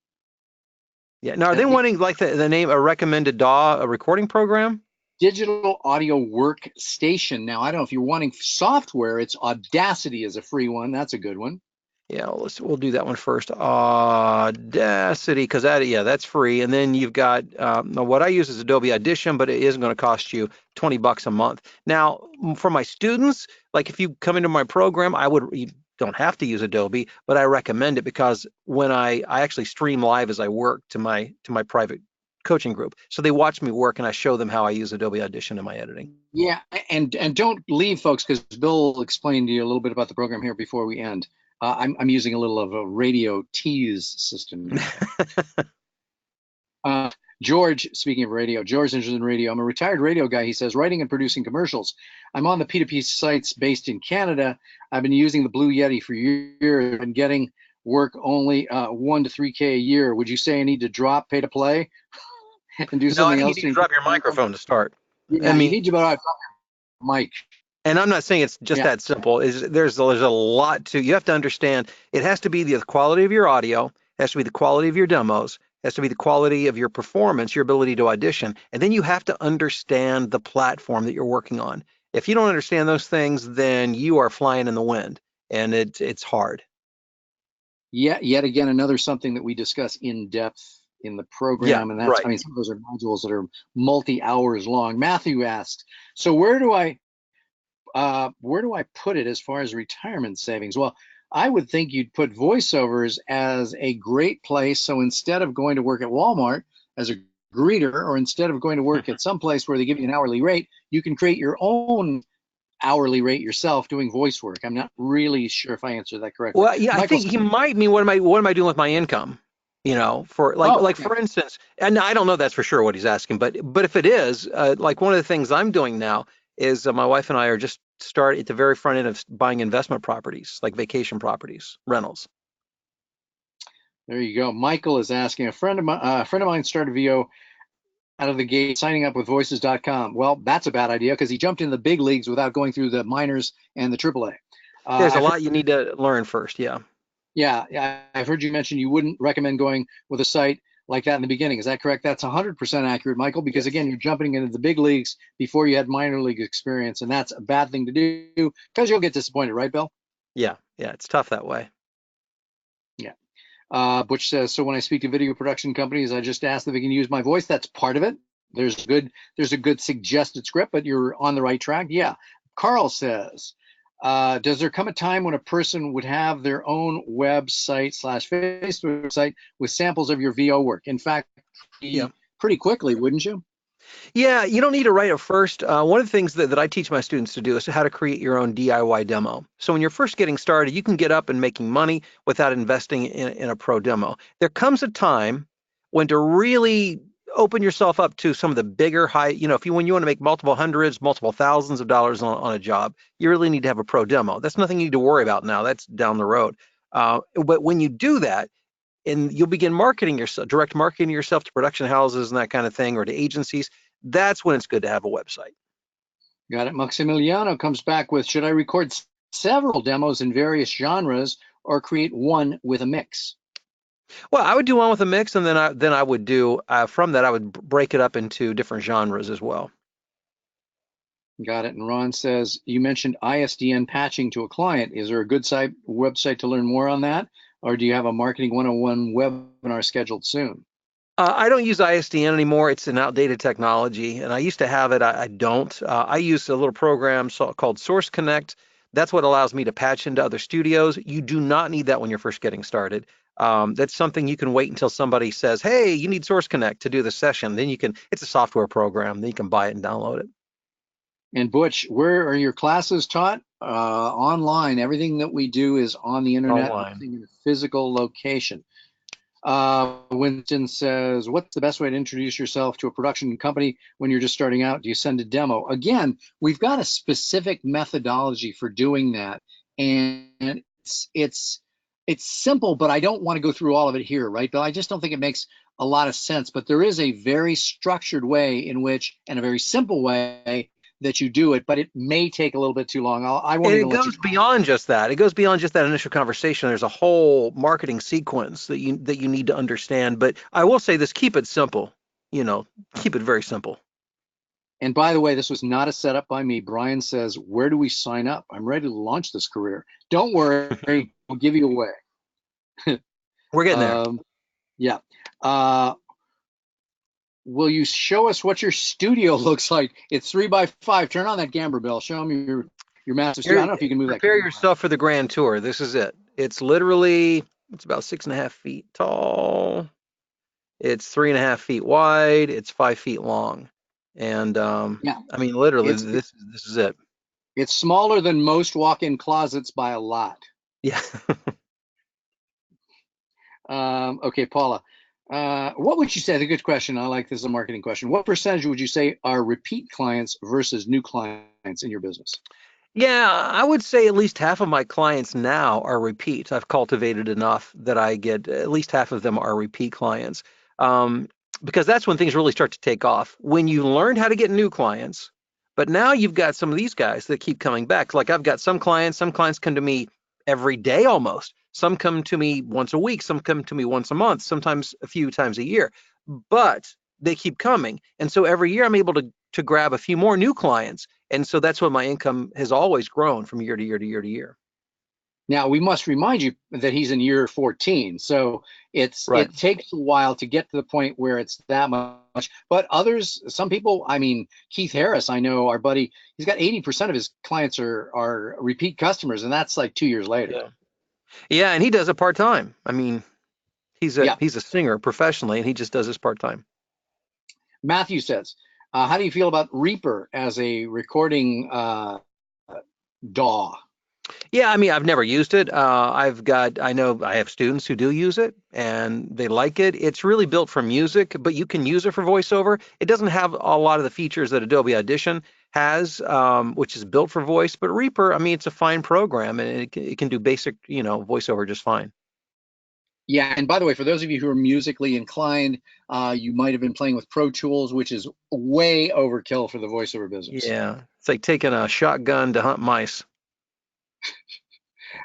S2: Yeah. Now, are they
S1: At the
S2: wanting like the name a recommended DAW, a recording program?
S1: digital audio workstation. Now, I don't know if you're wanting software, it's Audacity is a free one. That's a good one.
S2: Yeah, we'll do that one first. Audacity, because that's free. And then you've got what I use is Adobe Audition, but it isn't going to cost you $20 a month. Now, for my students, like if you come into my program, you don't have to use Adobe, but I recommend it because when I actually stream live as I work to my private coaching group, so they watch me work and I show them how I use Adobe Audition in my editing.
S1: Yeah, and don't leave, folks, because Bill will explain to you a little bit about the program here before we end. I'm using a little of a radio tease system here. George, speaking of radio, George's interested in radio. I'm a retired radio guy. He says, writing and producing commercials. I'm on the P2P sites based in Canada. I've been using the Blue Yeti for years. I've been getting work only 1 to 3K a year. Would you say I need to drop pay to play and do
S2: No, I
S1: something
S2: think you
S1: else
S2: need
S1: to
S2: to drop
S1: increase
S2: your
S1: my income?
S2: microphone to start. I
S1: Yeah, you
S2: mean,
S1: need to drop your mic.
S2: and I'm not saying it's just
S1: Yeah.
S2: that simple. There's a lot to you have to understand. It has to be the quality of your audio, it has to be the quality of your demos, it has to be the quality of your performance, your ability to audition, and then you have to understand the platform that you're working on. If you don't understand those things, then you are flying in the wind, and it's hard.
S1: Yet again, another something that we discuss in depth in the
S2: Yeah,
S1: program, and that's, I
S2: right.
S1: mean, some of those are modules that are multi-hours long. Matthew asks, so where do I put it as far as retirement savings? Well, I would think you'd put voiceovers as a great place. So instead of going to work at Walmart as a greeter, or instead of going to work at some place where they give you an hourly rate, you can create your own hourly rate yourself doing voice work. I'm not really sure if I answered that correctly.
S2: Well, yeah, I
S1: Michael.
S2: think he might mean what am I doing with my income? For
S1: Oh,
S2: like
S1: okay.
S2: for instance, and I don't know that's for sure what he's asking, but if it is, like one of the things I'm doing now is my wife and I are just start at the very front end of buying investment properties, like vacation properties, rentals.
S1: There you go. Michael is asking, a friend of mine started VO out of the gate signing up with voices.com. Well, that's a bad idea because he jumped in the big leagues without going through the minors and the AAA.
S2: There's a lot you need to learn first. Yeah.
S1: Yeah, I've heard you mention you wouldn't recommend going with a site like that in the beginning. Is that correct? That's 100% accurate, Michael, because again, you're jumping into the big leagues before you had minor league experience, and that's a bad thing to do because you'll get disappointed, right, Bill?
S2: Yeah. Yeah. It's tough that way.
S1: Yeah. Butch says, so when I speak to video production companies, I just ask if they can use my voice. That's part of it. There's a good suggested script, but you're on the right track. Yeah. Carl says, does there come a time when a person would have their own website / Facebook site with samples of your VO work? In fact,
S2: Yeah.
S1: pretty quickly, wouldn't you?
S2: Yeah, you don't need to write it first. One of the things that I teach my students to do is how to create your own DIY demo. So when you're first getting started, you can get up and making money without investing in a pro demo. There comes a time when to really open yourself up to some of the bigger when you want to make multiple hundreds, multiple thousands of dollars on a job, you really need to have a pro demo. That's nothing you need to worry about now. That's down the road. But when you do that, and you'll begin direct marketing yourself to production houses and that kind of thing, or to agencies, that's when it's good to have a website.
S1: Got it. Maximiliano comes back with, should I record several demos in various genres or create one with a mix?
S2: Well, I would do one with a mix, and then I would do from that I would break it up into different genres as well.
S1: Got it. And Ron says, you mentioned ISDN patching to a client. Is there a good website to learn more on that? Or do you have a Marketing 101 webinar scheduled soon?
S2: I don't use ISDN anymore. It's an outdated technology, and I used to have it. I don't. I use a little program called Source Connect. That's what allows me to patch into other studios. You do not need that when you're first getting started. That's something you can wait until somebody says, hey, you need Source Connect to do the session. Then it's a software program. Then you can buy it and download it.
S1: And Butch, where are your classes taught? Online. Everything that we do is on the internet, nothing in a physical location. Winston says, what's the best way to introduce yourself to a production company when you're just starting out? Do you send a demo? Again, we've got a specific methodology for doing that. And it's simple, but I don't want to go through all of it here, right, Bill? I just don't think it makes a lot of sense. But there is a very structured way in which, and a very simple way that you do it, but it may take a little bit too long. I won't even let you.
S2: It goes beyond just that. It goes beyond just that initial conversation. There's a whole marketing sequence that you need to understand. But I will say this: keep it simple. Keep it very simple.
S1: And by the way, this was not a setup by me. Brian says, where do we sign up? I'm ready to launch this career. Don't worry, we'll give you away.
S2: We're getting there.
S1: Yeah. Will you show us what your studio looks like? It's 3x5. Turn on that Gamber Bell. Show them your massive studio. I don't know if you can move that.
S2: Prepare yourself for the grand tour. This is it. It's literally, it's about 6.5 feet tall. It's 3.5 feet wide. It's 5 feet long. And
S1: yeah,
S2: I mean, literally, this is it.
S1: It's smaller than most walk-in closets by a lot.
S2: Yeah.
S1: Okay, Paula. What would you say? That's a good question. I like this as a marketing question. What percentage would you say are repeat clients versus new clients in your business?
S2: Yeah, I would say at least half of my clients now are repeat. I've cultivated enough that I get at least half of them are repeat clients. Because that's when things really start to take off. When you learn how to get new clients, but now you've got some of these guys that keep coming back. Like I've got some clients come to me every day almost. Some come to me once a week, some come to me once a month, sometimes a few times a year, but they keep coming. And so every year I'm able to grab a few more new clients. And so that's what my income has always grown from year to year to year to year.
S1: Now, we must remind you that he's in year 14. So it takes a while to get to the point where it's that much. But others, some people, I mean, Keith Harris, I know our buddy, he's got 80% of his clients are repeat customers, and that's like 2 years later.
S2: Yeah, and he does it part-time. I mean, he's a singer professionally, and he just does this part-time.
S1: Matthew says, how do you feel about Reaper as a recording DAW?
S2: Yeah, I mean, I've never used it. I know I have students who do use it and they like it. It's really built for music, but you can use it for voiceover. It doesn't have a lot of the features that Adobe Audition has, which is built for voice. But Reaper, I mean, it's a fine program and it can do basic, voiceover just fine.
S1: Yeah, and by the way, for those of you who are musically inclined, you might have been playing with Pro Tools, which is way overkill for the voiceover business.
S2: Yeah, it's like taking a shotgun to hunt mice.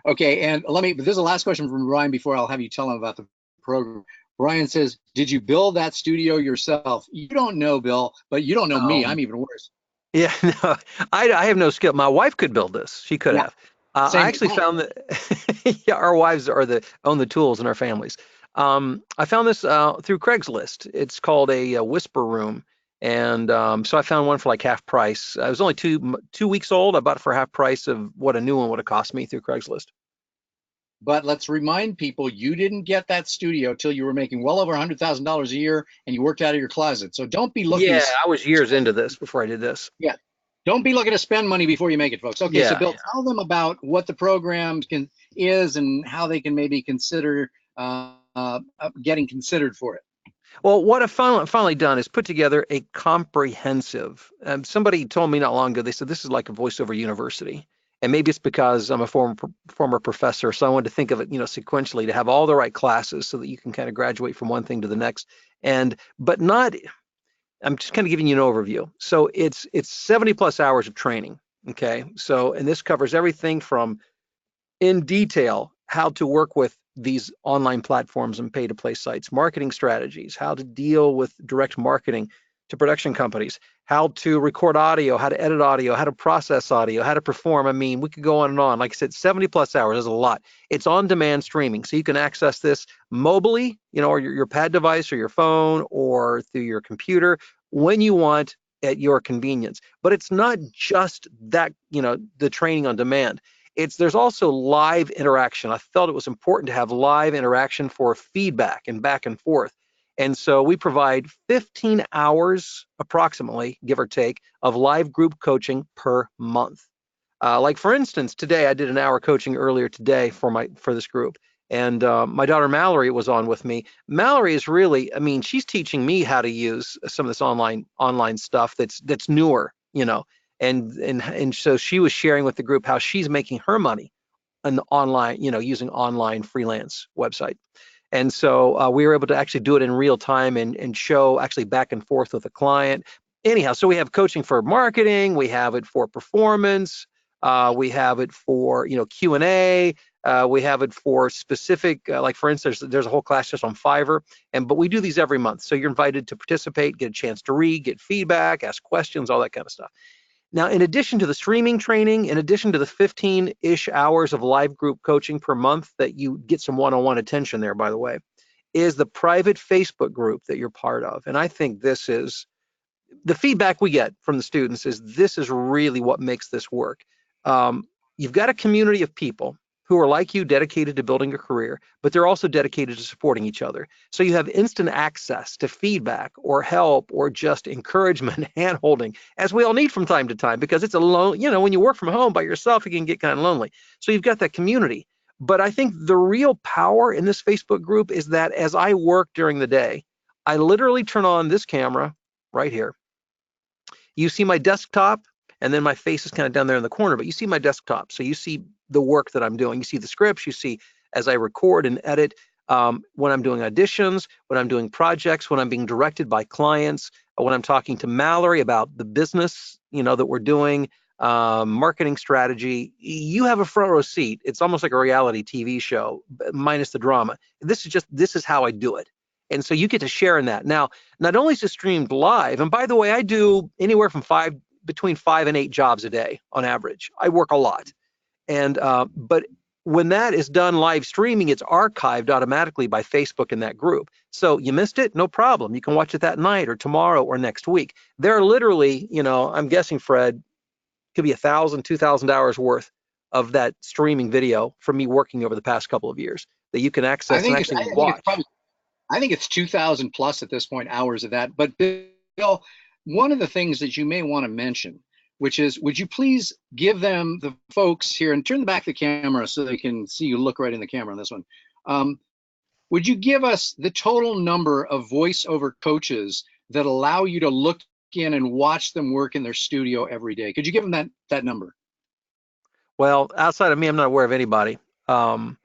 S1: Okay, and this is the last question from Brian before I'll have you tell him about the program. Brian says, "Did you build that studio yourself?" You don't know, Bill, but you don't know me.
S2: Oh,
S1: I'm even worse.
S2: yeah, no, I have no skill. My wife could build this. She could
S1: Yeah,
S2: have. I
S1: same with
S2: actually
S1: mine.
S2: found that yeah, our wives own the tools in our families. I found this through Craigslist. It's called a whisper room, and so I found one for like half price. I was only 2 weeks old. I bought it for half price of what a new one would have cost me through Craigslist.
S1: But let's remind people you didn't get that studio till you were making well over $100,000 a year and you worked out of your closet. So don't be looking to
S2: Yeah, I was years into this before I did this.
S1: yeah, don't be looking to spend money before you make it, folks. Okay, so
S2: Yeah,
S1: Bill, tell them about what the program is and how they can maybe consider getting considered for it.
S2: well, what I've finally done is put together a comprehensive. Somebody told me not long ago, they said this is like a voiceover university. And maybe it's because I'm a former professor, so I wanted to think of it, sequentially to have all the right classes so that you can kind of graduate from one thing to the next. But not. I'm just kind of giving you an overview. So it's 70 plus hours of training. Okay, so and this covers everything from in detail how to work with these online platforms and pay to play sites, marketing strategies, how to deal with direct marketing to production companies, how to record audio, how to edit audio, how to process audio, how to perform. I mean, we could go on and on. Like I said, 70 plus hours is a lot. It's on demand streaming. So you can access this mobily, or your pad device or your phone or through your computer when you want at your convenience. But it's not just that, the training on demand. There's also live interaction. I felt it was important to have live interaction for feedback and back and forth. And so we provide 15 hours approximately, give or take, of live group coaching per month. Like for instance, today I did an hour coaching earlier today for this group, and my daughter Mallory was on with me. Mallory is really, I mean, she's teaching me how to use some of this online stuff that's newer, and so she was sharing with the group how she's making her money on online, using online freelance website. And so we were able to actually do it in real time and show actually back and forth with a client. Anyhow, so we have coaching for marketing, we have it for performance, we have it for Q&A, we have it for specific, like for instance, there's a whole class just on Fiverr, but we do these every month. So you're invited to participate, get a chance to read, get feedback, ask questions, all that kind of stuff. Now, in addition to the streaming training, in addition to the 15-ish hours of live group coaching per month that you get some one-on-one attention there, by the way, is the private Facebook group that you're part of. And I think this is the feedback we get from the students is this is really what makes this work. You've got a community of people who are like you, dedicated to building a career, but they're also dedicated to supporting each other. So you have instant access to feedback or help or just encouragement, hand-holding, as we all need from time to time, because it's alone. When you work from home by yourself, it can get kind of lonely. So you've got that community. But I think the real power in this Facebook group is that as I work during the day, I literally turn on this camera right here. You see my desktop, and then my face is kind of down there in the corner, but you see my desktop. So you see the work that I'm doing. You see the scripts, you see as I record and edit, when I'm doing auditions, when I'm doing projects, when I'm being directed by clients, when I'm talking to Mallory about the business, that we're doing, marketing strategy. You have a front row seat. It's almost like a reality TV show, minus the drama. This is how I do it. And so you get to share in that. Now, not only is it streamed live, and by the way, I do anywhere from between 5 and 8 jobs a day on average. I work a lot. But when that is done live streaming, it's archived automatically by Facebook in that group. So you missed it, no problem. You can watch it that night or tomorrow or next week. There are literally, I'm guessing, Fred, could be 1,000, 2,000 hours worth of that streaming video from me working over the past couple of years that you can
S1: I
S2: access and
S1: think it's
S2: actually
S1: I think it's
S2: watch.
S1: probably I think it's 2,000 plus at this point hours of that. But Bill, one of the things that you may want to mention which is, would you please give them, the folks here, and turn back the camera so they can see you look right in the camera on this one. Would you give us the total number of voiceover coaches that allow you to look in and watch them work in their studio every day? Could you give them that number?
S2: Well, outside of me, I'm not aware of anybody. And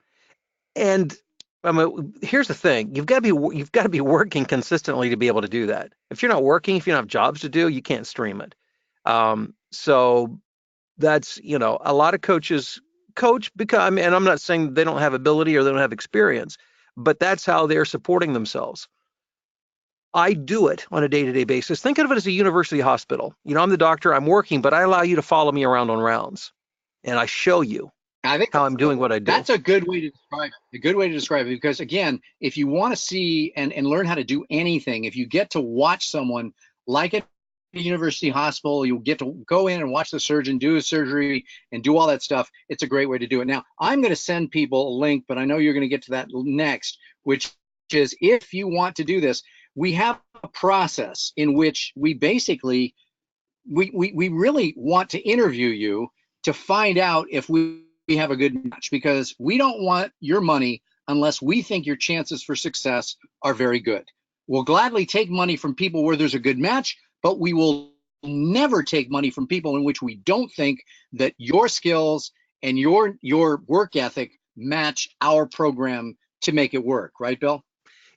S2: I mean, here's the thing: you've got to be working consistently to be able to do that. If you're not working, if you don't have jobs to do, you can't stream it. So that's, a lot of coaches coach because, I mean, and I'm not saying they don't have ability or they don't have experience, but that's how they're supporting themselves. I do it on a day-to-day basis. Think of it as a university hospital. I'm the doctor, I'm working, but I allow you to follow me around on rounds, and I show you
S1: I think
S2: how I'm doing what I do.
S1: that's a good way to describe it. A good way to describe it, because again, if you want to see and learn how to do anything, if you get to watch someone like at a university hospital, you'll get to go in and watch the surgeon do his surgery and do all that stuff. It's a great way to do it. Now, I'm going to send people a link, but I know you're going to get to that next, which is, if you want to do this, we have a process in which we basically, we really want to interview you to find out if we have a good match, because we don't want your money unless we think your chances for success are very good. We'll gladly take money from people where there's a good match, but we will never take money from people in which we don't think that your skills and your work ethic match our program to make it work. Right, Bill?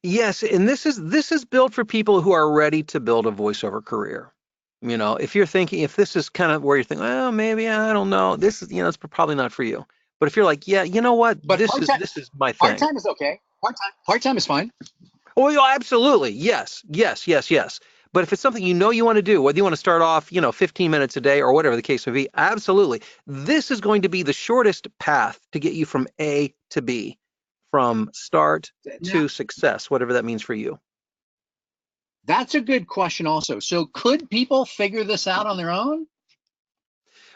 S2: Yes, and this is built for people who are ready to build a voiceover career. If you're thinking, if this is kind of where you're thinking, well, maybe I don't know, this is, it's probably not for you. But if you're like, yeah, you know what,
S1: But
S2: this is my thing.
S1: Part-time is okay. Part-time is fine.
S2: Oh, yeah, absolutely. Yes, yes, yes, yes. But if it's something you want to do, whether you want to start off, 15 minutes a day or whatever the case may be, absolutely. This is going to be the shortest path to get you from A to B, from start to success, whatever that means for you.
S1: That's a good question also. So could people figure this out on their own?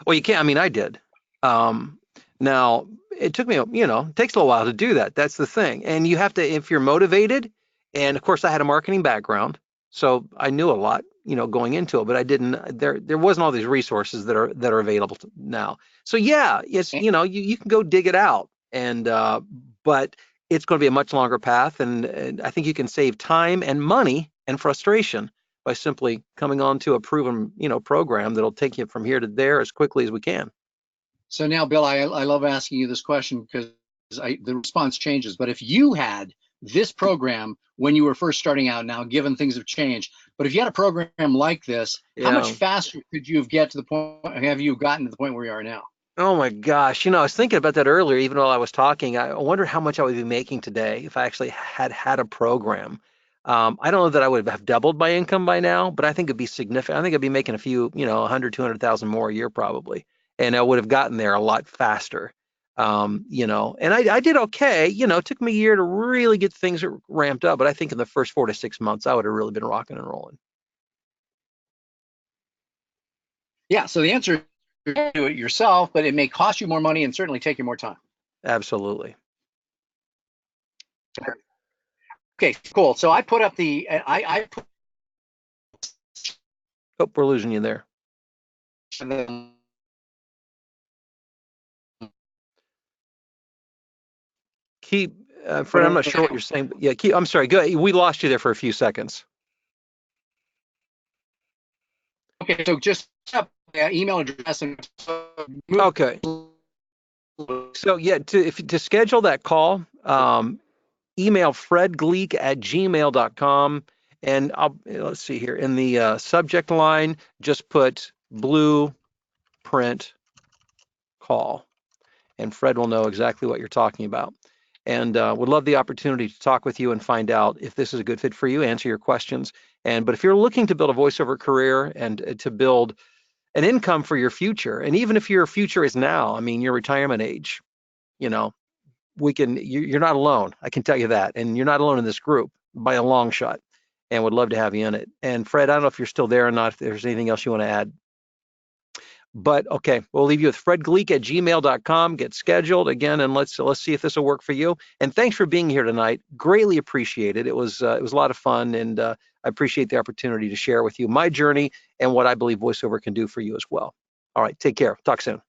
S2: Well, you can't. I mean, I did. Now, it took me, it takes a little while to do that. That's the thing. And you have to, if you're motivated, and of course I had a marketing background, so I knew a lot, going into it, but I didn't, there wasn't all these resources that are available now. So yeah, it's, you can go dig it out, and, but it's going to be a much longer path. And I think you can save time and money and frustration by simply coming on to a proven, program that'll take you from here to there as quickly as we can.
S1: So now, Bill, I love asking you this question because the response changes. But if you had this program when you were first starting out, now given things have changed, but if you had a program like this, how much faster could you have gotten to the point where you are now?
S2: Oh my gosh, I was thinking about that earlier, even while I was talking. I wonder how much I would be making today if I actually had a program. I don't know that I would have doubled my income by now, but I think it'd be significant. I think I'd be making a few, 100, 200,000 more a year probably. And I would have gotten there a lot faster. And I did okay. It took me a year to really get things ramped up, but I think in the first 4 to 6 months, I would have really been rocking and rolling.
S1: Yeah, so the answer is do it yourself, but it may cost you more money and certainly take you more time.
S2: Absolutely.
S1: Okay, cool. So I put up
S2: Oh, we're losing you there. Fred, I'm not sure what you're saying, but yeah, I'm sorry. Go ahead. We lost you there for a few seconds.
S1: Okay, so just email address and
S2: okay. So yeah, to schedule that call, email fredgleek@gmail.com, and let's see here in the subject line, just put blueprint call, and Fred will know exactly what you're talking about. And would love the opportunity to talk with you and find out if this is a good fit for you, answer your questions. But if you're looking to build a voiceover career and to build an income for your future, and even if your future is now, I mean, your retirement age, you're not alone. I can tell you that. And you're not alone in this group by a long shot, and would love to have you in it. And Fred, I don't know if you're still there or not, if there's anything else you want to add. But okay, we'll leave you with fredgleek@gmail.com. Get scheduled again, and let's see if this will work for you. And thanks for being here tonight. Greatly appreciate it. It was a lot of fun, and I appreciate the opportunity to share with you my journey and what I believe voiceover can do for you as well. All right. Take care. Talk soon.